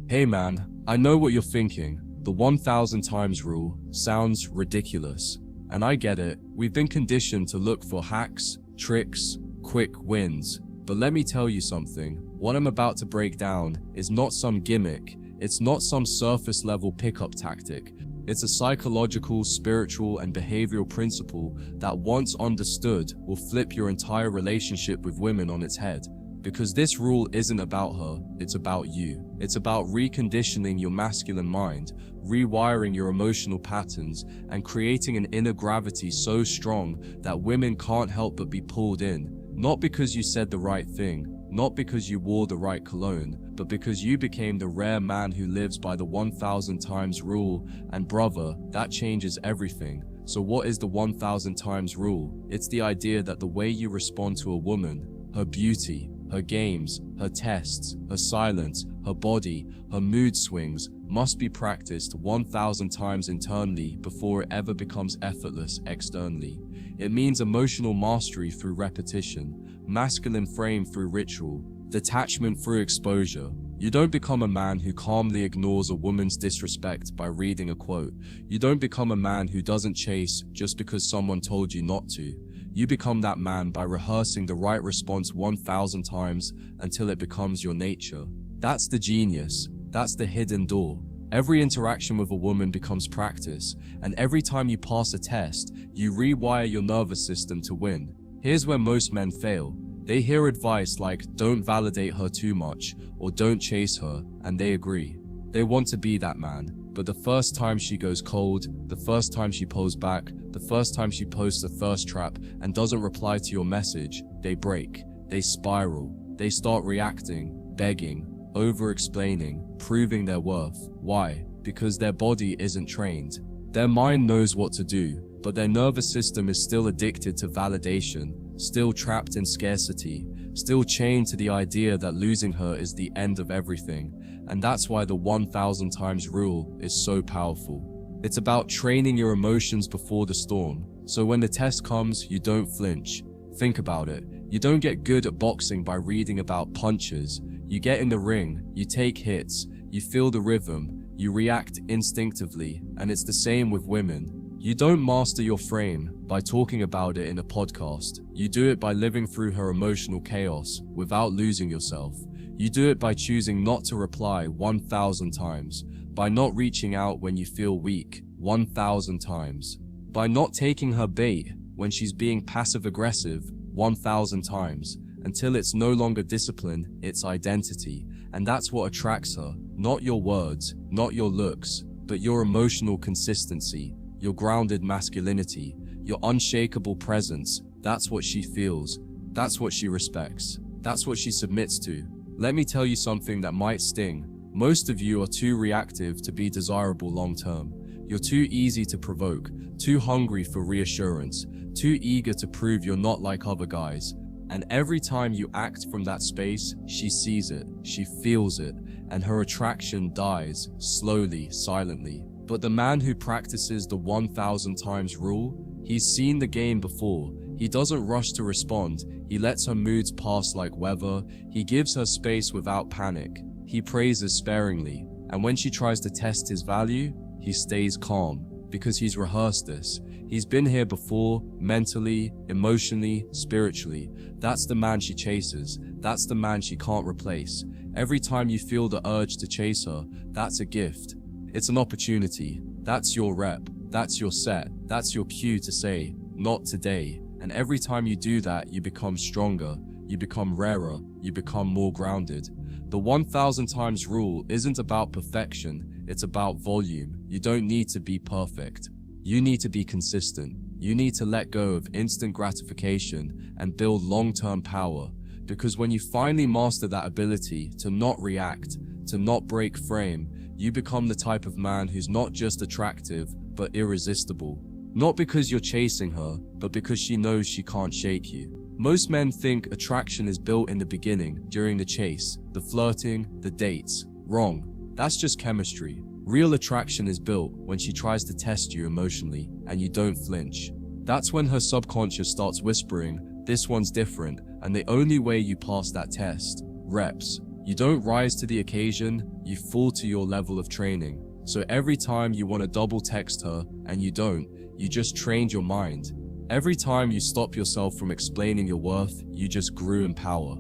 Hey man, I know what you're thinking. The 1000 times rule sounds ridiculous. And I get it, we've been conditioned to look for hacks, tricks, quick wins. But let me tell you something, what I'm about to break down is not some gimmick, it's not some surface level pickup tactic. It's a psychological, spiritual, and behavioral principle that once understood will flip your entire relationship with women on its head. Because this rule isn't about her, it's about you. It's about reconditioning your masculine mind, rewiring your emotional patterns, and creating an inner gravity so strong that women can't help but be pulled in. Not because you said the right thing, not because you wore the right cologne, but because you became the rare man who lives by the 1000 times rule. And brother, that changes everything. So what is the 1000 times rule? It's the idea that the way you respond to a woman, her beauty, her games, her tests, her silence, her body, her mood swings, must be practiced 1000 times internally before it ever becomes effortless externally. It means emotional mastery through repetition, masculine frame through ritual, detachment through exposure. You don't become a man who calmly ignores a woman's disrespect by reading a quote. You don't become a man who doesn't chase just because someone told you not to. You become that man by rehearsing the right response 1000 times until it becomes your nature. That's the genius. That's the hidden door. Every interaction with a woman becomes practice, and every time you pass a test, you rewire your nervous system to win. Here's where most men fail. They hear advice like, don't validate her too much, or don't chase her, and they agree. They want to be that man, but the first time she goes cold, the first time she pulls back, the first time she posts a thirst trap and doesn't reply to your message, they break, they spiral, they start reacting, begging, over-explaining, proving their worth. Why? Because their body isn't trained. Their mind knows what to do, but their nervous system is still addicted to validation, still trapped in scarcity, still chained to the idea that losing her is the end of everything. And that's why the 1000 times rule is so powerful. It's about training your emotions before the storm, so when the test comes, you don't flinch. Think about it. You don't get good at boxing by reading about punches. You get in the ring, you take hits, you feel the rhythm, you react instinctively, and it's the same with women. You don't master your frame by talking about it in a podcast. You do it by living through her emotional chaos without losing yourself. You do it by choosing not to reply 1000 times, by not reaching out when you feel weak 1000 times, by not taking her bait when she's being passive-aggressive 1000 times, until it's no longer discipline, it's identity. And that's what attracts her, not your words, not your looks, but your emotional consistency, your grounded masculinity, your unshakable presence. That's what she feels, that's what she respects, that's what she submits to. Let me tell you something that might sting. Most of you are too reactive to be desirable long-term. You're too easy to provoke, too hungry for reassurance, too eager to prove you're not like other guys. And every time you act from that space, she sees it, she feels it, and her attraction dies, slowly, silently. But the man who practices the 1000 times rule, he's seen the game before. He doesn't rush to respond. He lets her moods pass like weather. He gives her space without panic. He praises sparingly. And when she tries to test his value, he stays calm, because he's rehearsed this. He's been here before, mentally, emotionally, spiritually. That's the man she chases. That's the man she can't replace. Every time you feel the urge to chase her, that's a gift. It's an opportunity. That's your rep. That's your set. That's your cue to say, not today. And every time you do that, you become stronger. You become rarer. You become more grounded. The 1000 times rule isn't about perfection. It's about volume. You don't need to be perfect. You need to be consistent. You need to let go of instant gratification and build long-term power. Because when you finally master that ability to not react, to not break frame, you become the type of man who's not just attractive, but irresistible. Not because you're chasing her, but because she knows she can't shake you. Most men think attraction is built in the beginning, during the chase, the flirting, the dates. Wrong. That's just chemistry. Real attraction is built when she tries to test you emotionally and you don't flinch. That's when her subconscious starts whispering, this one's different, and the only way you pass that test, reps. You don't rise to the occasion, you fall to your level of training. So every time you want to double text her and you don't, you just trained your mind. Every time you stop yourself from explaining your worth, you just grew in power.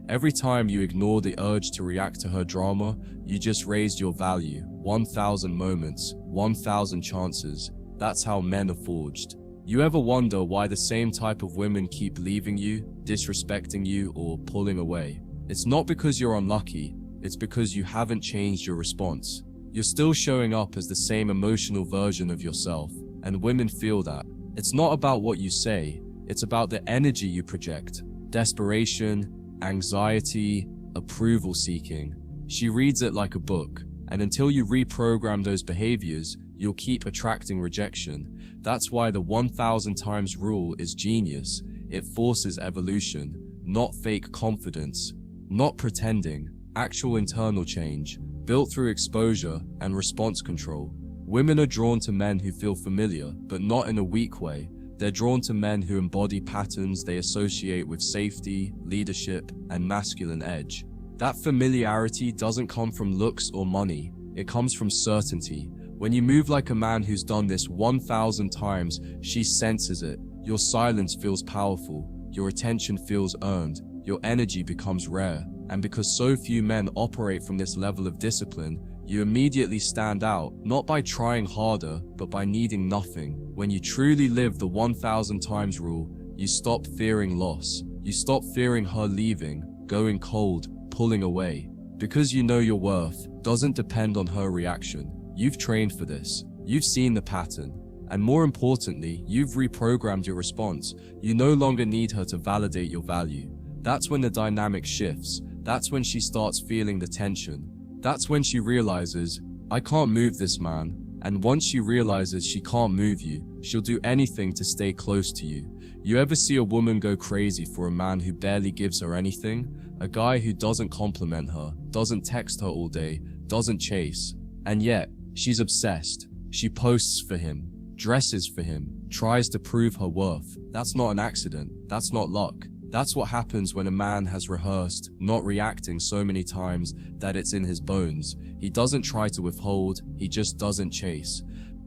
Every time you ignore the urge to react to her drama, you just raised your value. 1,000 moments, 1,000 chances. That's how men are forged. You ever wonder why the same type of women keep leaving you, disrespecting you, or pulling away? It's not because you're unlucky, it's because you haven't changed your response. You're still showing up as the same emotional version of yourself, and women feel that. It's not about what you say, it's about the energy you project. Desperation, anxiety, approval seeking. She reads it like a book, and until you reprogram those behaviors, you'll keep attracting rejection. That's why the 1,000 times rule is genius. It forces evolution, not fake confidence, not pretending, actual internal change, built through exposure and response control. Women are drawn to men who feel familiar, but not in a weak way. They're drawn to men who embody patterns they associate with safety, leadership, and masculine edge. That familiarity doesn't come from looks or money, it comes from certainty. When you move like a man who's done this 1,000 times, she senses it. Your silence feels powerful, your attention feels earned, your energy becomes rare. And because so few men operate from this level of discipline, you immediately stand out, not by trying harder, but by needing nothing. When you truly live the 1,000 times rule, you stop fearing loss. You stop fearing her leaving, going cold, pulling away. Because you know your worth doesn't depend on her reaction. You've trained for this. You've seen the pattern. And more importantly, you've reprogrammed your response. You no longer need her to validate your value. That's when the dynamic shifts. That's when she starts feeling the tension. That's when she realizes, I can't move this man. And once she realizes she can't move you, she'll do anything to stay close to you. You ever see a woman go crazy for a man who barely gives her anything? A guy who doesn't compliment her, doesn't text her all day, doesn't chase. And yet, she's obsessed. She posts for him, dresses for him, tries to prove her worth. That's not an accident. That's not luck. That's what happens when a man has rehearsed, not reacting so many times that it's in his bones. He doesn't try to withhold, he just doesn't chase.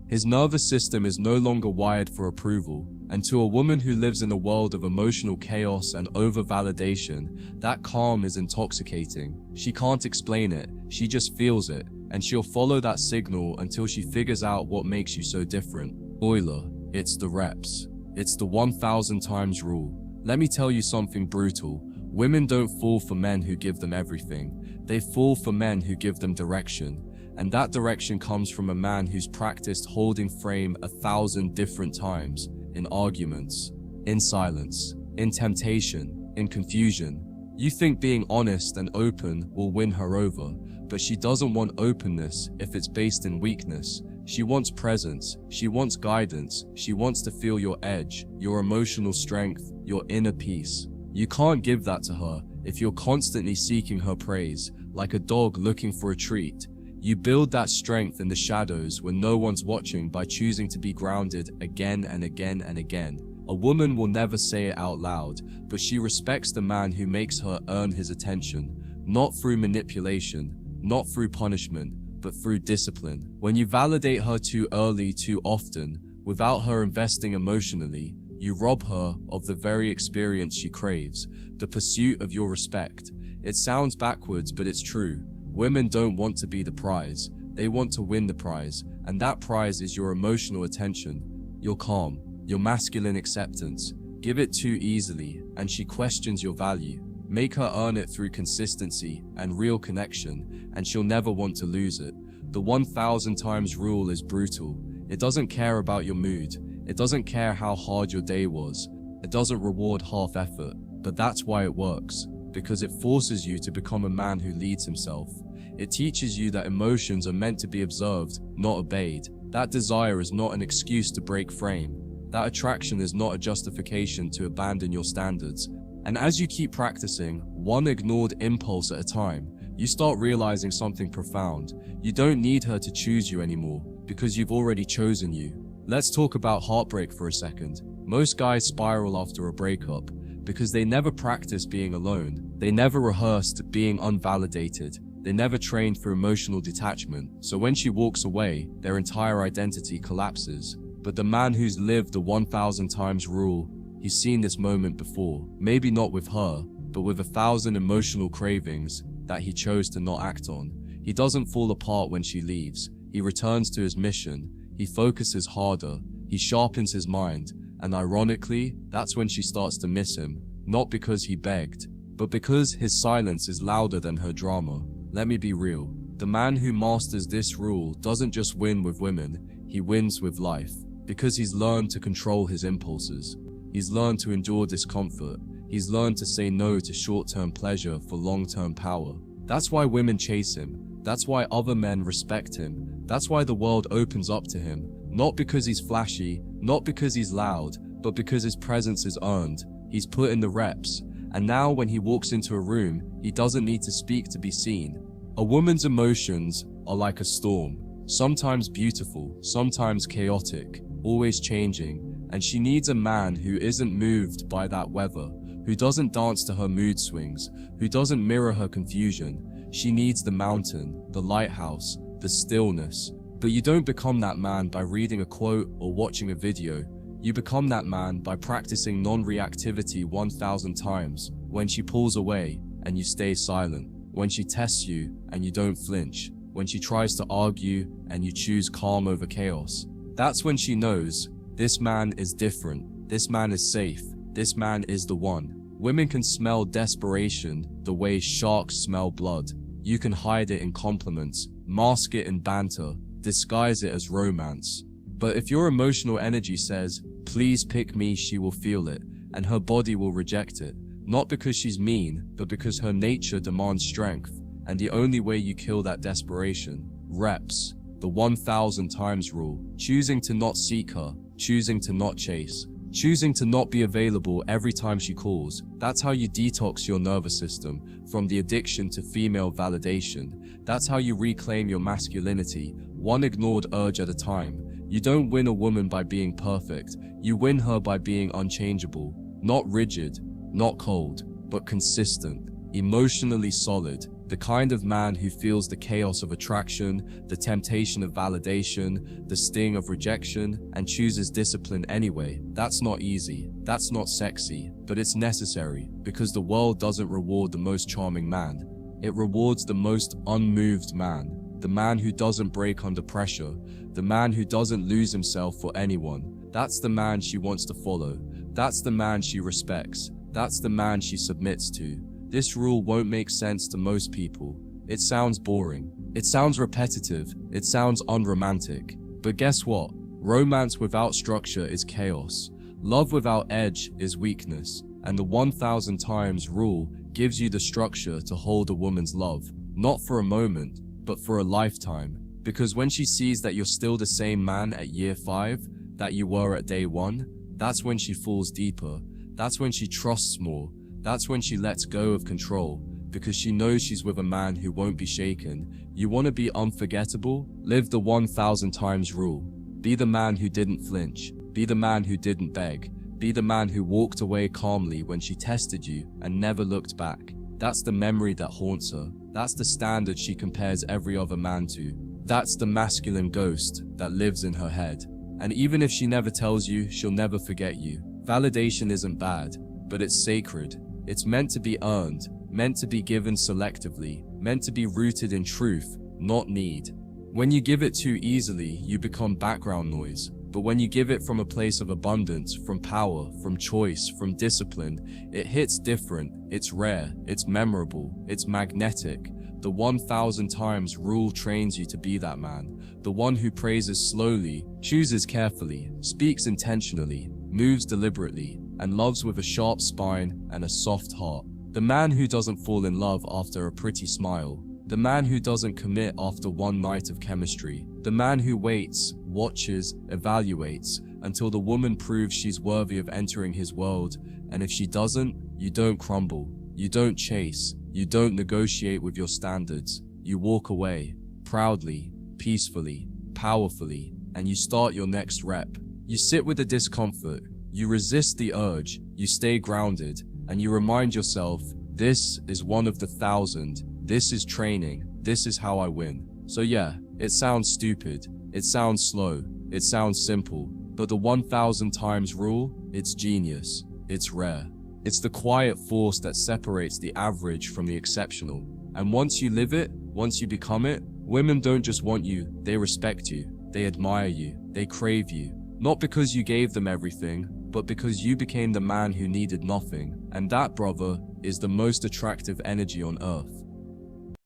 His nervous system is no longer wired for approval, and to a woman who lives in a world of emotional chaos and over-validation, that calm is intoxicating. She can't explain it, she just feels it, and she'll follow that signal until she figures out what makes you so different. Spoiler, it's the reps. It's the 1,000 times rule. Let me tell you something brutal. Women don't fall for men who give them everything. They fall for men who give them direction. And that direction comes from a man who's practiced holding frame 1,000 different times. In arguments, in silence, in temptation, in confusion. You think being honest and open will win her over, but she doesn't want openness if it's based in weakness. She wants presence, she wants guidance, she wants to feel your edge, your emotional strength, your inner peace. You can't give that to her if you're constantly seeking her praise, like a dog looking for a treat. You build that strength in the shadows when no one's watching by choosing to be grounded again and again and again. A woman will never say it out loud, but she respects the man who makes her earn his attention, not through manipulation, not through punishment, but through discipline. When you validate her too early, too often, without her investing emotionally, you rob her of the very experience she craves, the pursuit of your respect. It sounds backwards, but it's true. Women don't want to be the prize, they want to win the prize, and that prize is your emotional attention, your calm, your masculine acceptance. Give it too easily, and she questions your value. Make her earn it through consistency and real connection, and she'll never want to lose it. The 1,000 times rule is brutal. It doesn't care about your mood. It doesn't care how hard your day was. It doesn't reward half effort, but that's why it works, because it forces you to become a man who leads himself. It teaches you that emotions are meant to be observed, not obeyed. That desire is not an excuse to break frame. That attraction is not a justification to abandon your standards. And as you keep practicing, one ignored impulse at a time, you start realizing something profound. You don't need her to choose you anymore, because you've already chosen you. Let's talk about heartbreak for a second. Most guys spiral after a breakup. because they never practiced being alone. They never rehearsed being unvalidated. They never trained for emotional detachment. So when she walks away, their entire identity collapses. But the man who's lived the 1,000 times rule, he's seen this moment before. Maybe not with her, but with 1,000 emotional cravings that he chose to not act on. He doesn't fall apart when she leaves. He returns to his mission. He focuses harder. He sharpens his mind. And ironically, that's when she starts to miss him. Not because he begged, but because his silence is louder than her drama. Let me be real. The man who masters this rule doesn't just win with women, he wins with life. Because he's learned to control his impulses. He's learned to endure discomfort. He's learned to say no to short-term pleasure for long-term power. That's why women chase him. That's why other men respect him. That's why the world opens up to him. Not because he's flashy, not because he's loud, but because his presence is earned. He's put in the reps. And now when he walks into a room, he doesn't need to speak to be seen. A woman's emotions are like a storm. Sometimes beautiful, sometimes chaotic, always changing. And she needs a man who isn't moved by that weather, who doesn't dance to her mood swings, who doesn't mirror her confusion. She needs the mountain, the lighthouse, the stillness. But you don't become that man by reading a quote or watching a video. You become that man by practicing non-reactivity 1,000 times. When she pulls away and you stay silent. When she tests you and you don't flinch. When she tries to argue and you choose calm over chaos. That's when she knows, this man is different. This man is safe. This man is the one. Women can smell desperation the way sharks smell blood. You can hide it in compliments, mask it in banter, disguise it as romance. But if your emotional energy says, please pick me, she will feel it, and her body will reject it. Not because she's mean, but because her nature demands strength. And the only way you kill that desperation, reps, the 1,000 times rule, choosing to not seek her, choosing to not chase, choosing to not be available every time she calls. That's how you detox your nervous system from the addiction to female validation. That's how you reclaim your masculinity, one ignored urge at a time. You don't win a woman by being perfect. You win her by being unchangeable, not rigid, not cold, but consistent, emotionally solid. The kind of man who feels the chaos of attraction, the temptation of validation, the sting of rejection, and chooses discipline anyway. That's not easy, that's not sexy, but it's necessary, because the world doesn't reward the most charming man. It rewards the most unmoved man, the man who doesn't break under pressure, the man who doesn't lose himself for anyone. That's the man she wants to follow. That's the man she respects. That's the man she submits to. This rule won't make sense to most people. It sounds boring. It sounds repetitive. It sounds unromantic. But guess what? Romance without structure is chaos. Love without edge is weakness. And the 1,000 times rule gives you the structure to hold a woman's love. Not for a moment, but for a lifetime. Because when she sees that you're still the same man at year 5 that you were at day 1, that's when she falls deeper. That's when she trusts more. That's when she lets go of control, because she knows she's with a man who won't be shaken. You want to be unforgettable? Live the 1,000 times rule. Be the man who didn't flinch. Be the man who didn't beg. Be the man who walked away calmly when she tested you and never looked back. That's the memory that haunts her. That's the standard she compares every other man to. That's the masculine ghost that lives in her head. And even if she never tells you, she'll never forget you. Validation isn't bad, but it's sacred. It's meant to be earned, meant to be given selectively, meant to be rooted in truth, not need. When you give it too easily, you become background noise. But when you give it from a place of abundance, from power, from choice, from discipline, it hits different, it's rare, it's memorable, it's magnetic. The 1,000 times rule trains you to be that man. The one who praises slowly, chooses carefully, speaks intentionally, moves deliberately, and loves with a sharp spine and a soft heart. The man who doesn't fall in love after a pretty smile. The man who doesn't commit after one night of chemistry. The man who waits, watches, evaluates, until the woman proves she's worthy of entering his world. And if she doesn't, you don't crumble. You don't chase. You don't negotiate with your standards. You walk away, proudly, peacefully, powerfully, and you start your next rep. You sit with the discomfort. You resist the urge, you stay grounded, and you remind yourself, this is one of the 1,000, this is training, this is how I win. So yeah, it sounds stupid, it sounds slow, it sounds simple, but the 1,000 times rule, it's genius, it's rare. It's the quiet force that separates the average from the exceptional. And once you live it, once you become it, women don't just want you, they respect you, they admire you, they crave you. Not because you gave them everything, but because you became the man who needed nothing. And that, brother, is the most attractive energy on earth.